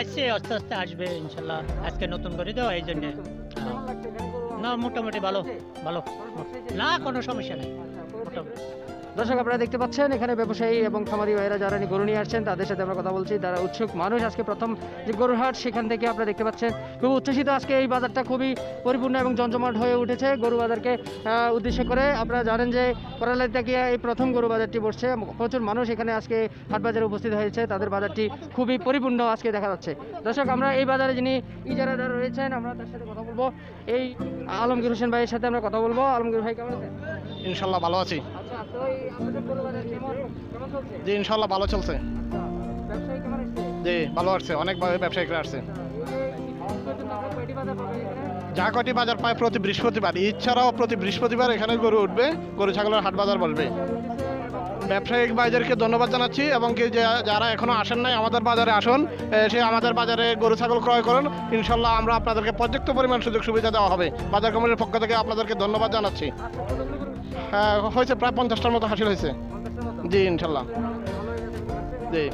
আসছে, আস্তে আস্তে আসবে ইনশাল্লাহ। আজকে নতুন করে দেওয়া এই জন্য। না মোটামুটি ভালো ভালো, না কোনো সমস্যা নেই মোটামুটি। দর্শক আপনারা দেখতে পাচ্ছেন এখানে ব্যবসায়ী এবং খামারি ভাইরা যারা গরু নিয়ে আসছেন তাদের সাথে আমরা কথা বলছি। তারা উৎসুক মানুষ, আজকে প্রথম যে গরুর হাট সেখান থেকে আপনারা দেখতে পাচ্ছেন খুব উচ্ছ্বসিত। আজকে এই বাজারটা খুবই পরিপূর্ণ এবং জমজমাট হয়ে উঠেছে গরু বাজারকে উদ্দেশ্য করে। আপনারা জানেন যে করালাইতে গিয়ে এই প্রথম গরু বাজারটি বসছে, প্রচুর মানুষ এখানে আজকে হাট বাজারে উপস্থিত হয়েছে, তাদের বাজারটি খুবই পরিপূর্ণ আজকে দেখা যাচ্ছে। দর্শক আমরা এই বাজারে যিনি ইজারাদার রয়েছেন আমরা তার সাথে কথা বলবো, এই আলমগীর হোসেন ভাইয়ের সাথে আমরা কথা বলবো। আলমগীর ভাই কেমন আছেন? ইনশাল্লাহ ভালো আছি। আচ্ছা, তো এই আপনাদের গরু বাজার কেমন চলছে? জি ইনশাল্লাহ ভালো চলছে। আচ্ছা, ব্যবসায়ী কেমন আসছে? জি ভালো আসছে, অনেকভাবে ব্যবসায়িকরা আসছে। যা কটি বাজার পায় প্রতি বৃহস্পতিবার, ঈদ ছাড়াও প্রতি বৃহস্পতিবার এখানে গরু উঠবে, গরু ছাগলের হাট বাজার বসবে। ব্যবসায়িক ভাইদেরকে ধন্যবাদ জানাচ্ছি এবং কি যারা এখনো আসেন নাই আমাদের বাজারে আসুন, সে আমাদের বাজারে গরু ছাগল ক্রয় করুন। ইনশাল্লাহ আমরা আপনাদেরকে পর্যাপ্ত পরিমাণ সুযোগ সুবিধা দেওয়া হবে। বাজার কমিটির পক্ষ থেকে আপনাদেরকে ধন্যবাদ জানাচ্ছি। হ্যাঁ হয়েছে, প্রায় 50টার মতো হাসিল হয়েছে। জি ইনশাল্লাহ। জি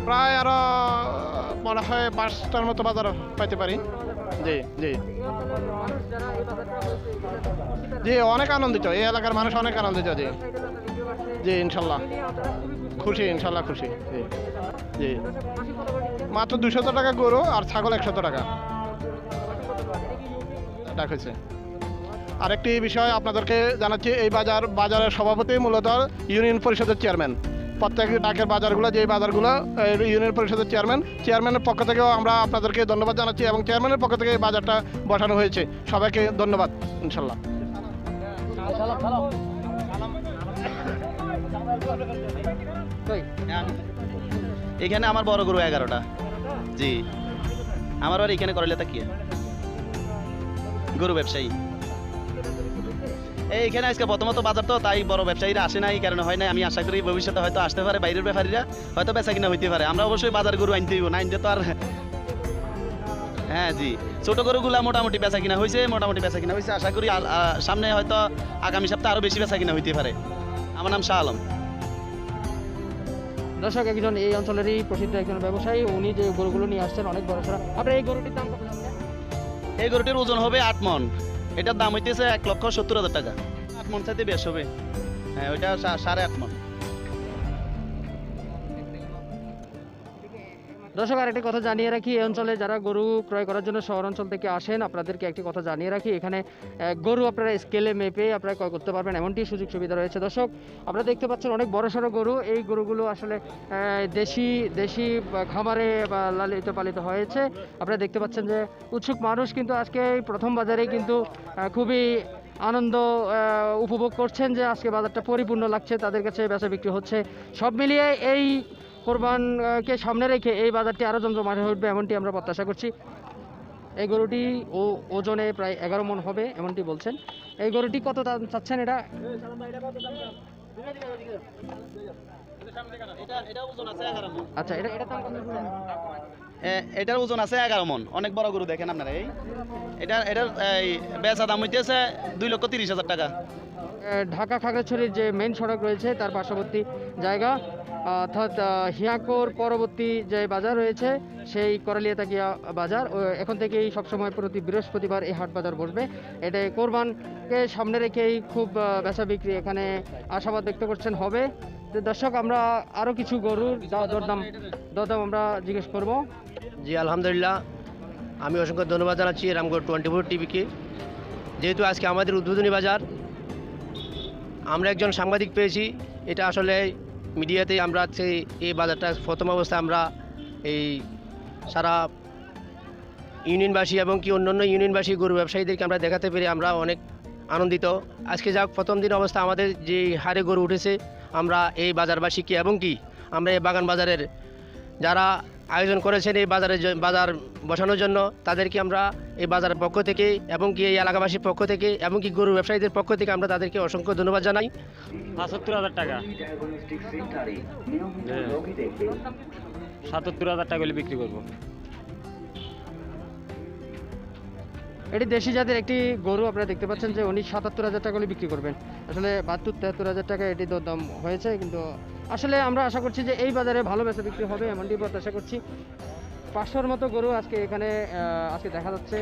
প্রায় আরো মনে হয় 5টার মতো বাজার পাইতে পারি। জি জি জি অনেক আনন্দিত, এই এলাকার মানুষ অনেক আনন্দিত। জি জি ইনশাল্লাহ খুশি, ইনশাল্লাহ খুশি। জি জি মাত্র 200 টাকা গরু আর ছাগল 100 টাকা হয়েছে। আরেকটি বিষয় আপনাদেরকে জানাচ্ছি, এই বাজারের সভাপতি মূলত ইউনিয়ন পরিষদের চেয়ারম্যান। প্রত্যেক ডাকের বাজারগুলো, যে বাজারগুলো ইউনিয়ন পরিষদের চেয়ারম্যানের পক্ষ থেকেও আমরা আপনাদেরকে ধন্যবাদ জানাচ্ছি এবং চেয়ারম্যানের পক্ষ থেকে এই বাজারটা বসানো হয়েছে। সবাইকে ধন্যবাদ ইনশাল্লাহ। এখানে আমার বড় গরু 11টা। জি আমার বাড়ি এখানে করলে তাকিয়ে গরু ব্যবসায়ী। এইখানে আজকে প্রথমত বাজার তো, তাই বড় ব্যবসায়ীরা আসে না, এই কারণে হয় না। আমি আশা করি ভবিষ্যতে হয়তো আসতে পারে বাইরের ব্যাপারীরা, হয়তো বেচা কিনা হইতে পারে। আমরা অবশ্যই বাজার গরু আনতে হইব, না আনতে তো আর। হ্যাঁ জি ছোট গরুগুলা মোটামুটি বেচা কিনা হয়েছে, আশা করি সামনে হয়তো আগামী সপ্তাহে আরো বেশি বেচা কিনা হইতে পারে। আমার নাম শাহ আলম। দর্শক একজন এই অঞ্চলেরই প্রসিদ্ধ একজন ব্যবসায়ী, উনি যে গরুগুলো নিয়ে আসছেন অনেক বড় সড়ো। আপনার এই গরুটির দাম কত যাচ্ছে? এই গরুটির ওজন হবে 8 মণ। এটার দাম হইতেছে 1,70,000 টাকা। 8 মণ চাইতে বেশ হবে। হ্যাঁ ওইটা 8.5 মণ। দর্শক আরেকটি কথা জানিয়ে রাখি, এই অঞ্চলে যারা গরু ক্রয় করার জন্য শহর অঞ্চল থেকে আসেন আপনাদেরকে একটি কথা জানিয়ে রাখি, এখানে গরু আপনারা স্কেলে মেপে আপনারা ক্রয় করতে পারবেন, এমনটি সুযোগ সুবিধা রয়েছে। দর্শক আপনারা দেখতে পাচ্ছেন অনেক বড় সড়ো গরু, এই গরুগুলো আসলে দেশি খামারে বা লালিত পালিত হয়েছে। আপনারা দেখতে পাচ্ছেন যে উৎসুক মানুষ কিন্তু আজকে এই প্রথম বাজারে কিন্তু খুবই আনন্দ উপভোগ করছেন যে আজকে বাজারটা পরিপূর্ণ লাগছে, তাদের কাছে বেচা বিক্রি হচ্ছে। সব মিলিয়ে এই কোরবানকে সামনে রেখে এই বাজারটি আরও জমজমাট হয়ে উঠবে এমনটি আমরা প্রত্যাশা করছি। এই গরুটি ওজনে প্রায় 11 মণ হবে এমনটি বলছেন। এই গরুটি কত দাম চাচ্ছেন? এটা আচ্ছা, এটা দাম কত? এটার ওজন আছে 11 মণ। অনেক বড় গরু দেখেন আপনারা। এটার বেচা দাম হইতেছে 2,30,000 টাকা। ঢাকা খাগড়াছড়ির যে মেইন সড়ক রয়েছে তার পার্শ্ববর্তী জায়গা, অর্থাৎ হিয়াকোর পরবর্তী যে বাজার রয়েছে সেই করালিয়াতাকিয়া বাজার, এখন থেকেই সবসময় প্রতি বৃহস্পতিবার এই হাট বাজার বসবে। এটা কোরবানকে সামনে রেখেই খুব বেচা বিক্রি এখানে আশাবাদ ব্যক্ত করছেন হবে। তো দর্শক আমরা আরও কিছু গরুর দরদাম আমরা জিজ্ঞেস করব। জি আলহামদুলিল্লাহ, আমি অসংখ্য ধন্যবাদ জানাচ্ছি রামগড় 24 টিভিকে, যেহেতু আজকে আমাদের উদ্বোধনী বাজার। আমরা একজন সাংবাদিক পেয়েছি, এটা আসলে মিডিয়াতেই আমরা এই বাজারটা প্রথম অবস্থায় আমরা এই সারা ইউনিয়নবাসী এবং কি অন্যান্য ইউনিয়নবাসী গরু ব্যবসায়ীদেরকে আমরা দেখাতে পেরে আমরা অনেক আনন্দিত। আজকে যাক প্রথম দিন অবস্থা আমাদের যে হারে গরু উঠেছে, আমরা এই বাজারবাসীকে এবং কি আমরা এই বাগান বাজারের যারা আয়োজন করেছেন এই বাজার বসানোর জন্য তাদেরকে আমরা এই বাজারের পক্ষ থেকে এবং কি এই এলাকাবাসীর পক্ষ থেকে এবং কি গরু ব্যবসায়ীদের পক্ষ থেকে আমরা তাদেরকে অসংখ্য ধন্যবাদ জানাই। ৭৫,০০০ টাকা, ৭৭,০০০ টাকা হলে বিক্রি করবো। এটি দেশি জাতের একটি গরু, আপনারা দেখতে পাচ্ছেন যে উনি ৭৭,০০০ টাকা হলে বিক্রি করবেন। আসলে 72-73 হাজার টাকা এটি দরদাম হয়েছে, কিন্তু আসলে আমরা আশা করছি যে এই বাজারে ভালো বেচা বিক্রি হবে এমনটি প্রত্যাশা করছি। 500-র মতো গরু আজকে এখানে আজকে দেখা যাচ্ছে,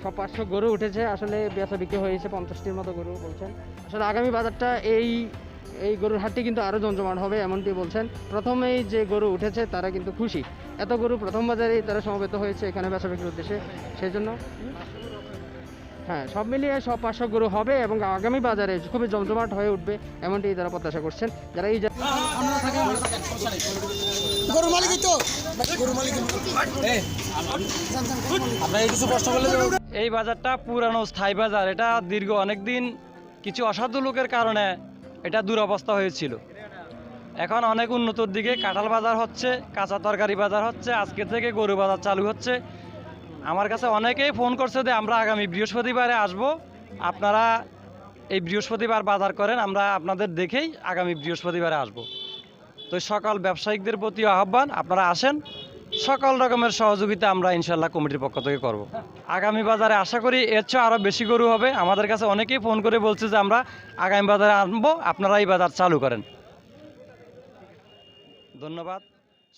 সব 500 গরু উঠেছে, আসলে বেচা বিক্রি হয়েছে 50টির মতো গরু বলছেন। আসলে আগামী বাজারটা এই গরুর হাটটি কিন্তু আরও জমজমাট হবে এমনটি বলছেন। প্রথমেই যে গরু উঠেছে তারা কিন্তু খুশি, এত গরু প্রথম বাজারেই তারা সমবেত হয়েছে এখানে বেচা বিক্রির উদ্দেশ্যে, সেই জন্য হ্যাঁ সব মিলিয়ে সব 500 গরু হবে এবং আগামী বাজারে খুবই জমজমাট হয়ে উঠবে এমনটি তারা প্রত্যাশা করছেন। যারা এই গরু মালিক তো গরু মালিক আমরা এই কিছু কষ্ট করলে এই বাজারটা পুরানো স্থায়ী বাজার, এটা দীর্ঘ অনেক দিন কিছু অসাধু লোকের কারণে এটা দুরবস্থা হয়েছিল। এখন অনেক উন্নতর দিকে কাঁঠাল বাজার হচ্ছে, কাঁচা তরকারি বাজার হচ্ছে, আজকে থেকে গরু বাজার চালু হচ্ছে। আমার কাছে অনেকেই ফোন করছে যে আমরা আগামী বৃহস্পতিবারে আসব, আপনারা এই বৃহস্পতিবার বাজার করেন, আমরা আপনাদের দেখেই আগামী বৃহস্পতিবারে আসব। তো সকল ব্যবসায়িকদের প্রতি আহ্বান, আপনারা আসেন, সকল রকমের সহযোগিতা আমরা ইনশাল্লাহ কমিটির পক্ষ থেকে করব। আগামী বাজারে আশা করি এর চেয়ে আরও বেশি গরু হবে। আমাদের কাছে অনেকেই ফোন করে বলছে যে আমরা আগামী বাজারে আনবো, আপনারা এই বাজার চালু করেন। ধন্যবাদ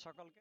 সকলকে।